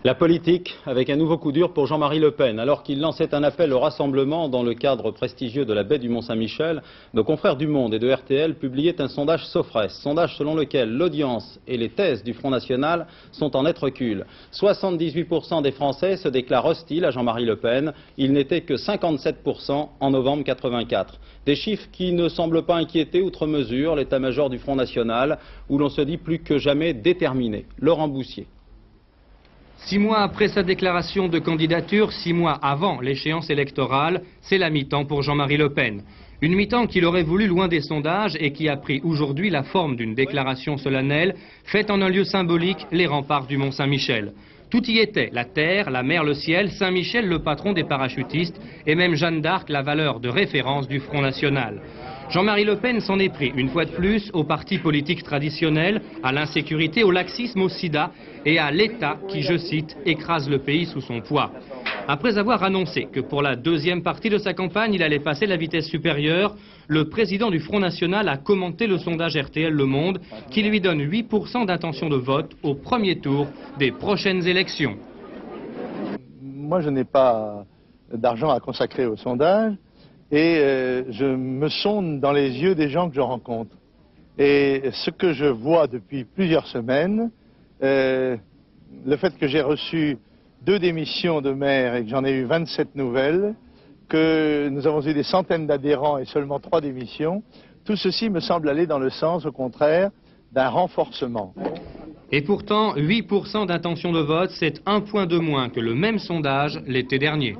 La politique, avec un nouveau coup dur pour Jean-Marie Le Pen. Alors qu'il lançait un appel au rassemblement dans le cadre prestigieux de la baie du Mont-Saint-Michel, nos confrères du Monde et de RTL publiaient un sondage Sofres, sondage selon lequel l'audience et les thèses du Front National sont en net recul. 78% des Français se déclarent hostiles à Jean-Marie Le Pen. Il n'était que 57% en novembre 84. Des chiffres qui ne semblent pas inquiéter outre mesure l'état-major du Front National, où l'on se dit plus que jamais déterminé. Laurent Boussier. 6 mois après sa déclaration de candidature, 6 mois avant l'échéance électorale, c'est la mi-temps pour Jean-Marie Le Pen. Une mi-temps qu'il aurait voulu loin des sondages et qui a pris aujourd'hui la forme d'une déclaration solennelle faite en un lieu symbolique, les remparts du Mont-Saint-Michel. Tout y était, la terre, la mer, le ciel, Saint-Michel le patron des parachutistes et même Jeanne d'Arc la valeur de référence du Front National. Jean-Marie Le Pen s'en est pris une fois de plus aux partis politiques traditionnels, à l'insécurité, au laxisme, au sida et à l'État qui, je cite, écrase le pays sous son poids. Après avoir annoncé que pour la deuxième partie de sa campagne, il allait passer la vitesse supérieure, le président du Front National a commenté le sondage RTL Le Monde qui lui donne 8% d'intention de vote au premier tour des prochaines élections. Moi, je n'ai pas d'argent à consacrer au sondage. Et je me sonde dans les yeux des gens que je rencontre. Et ce que je vois depuis plusieurs semaines, le fait que j'ai reçu 2 démissions de maire et que j'en ai eu 27 nouvelles, que nous avons eu des centaines d'adhérents et seulement 3 démissions, tout ceci me semble aller dans le sens, au contraire, d'un renforcement. Et pourtant, 8% d'intention de vote, c'est 1 point de moins que le même sondage l'été dernier.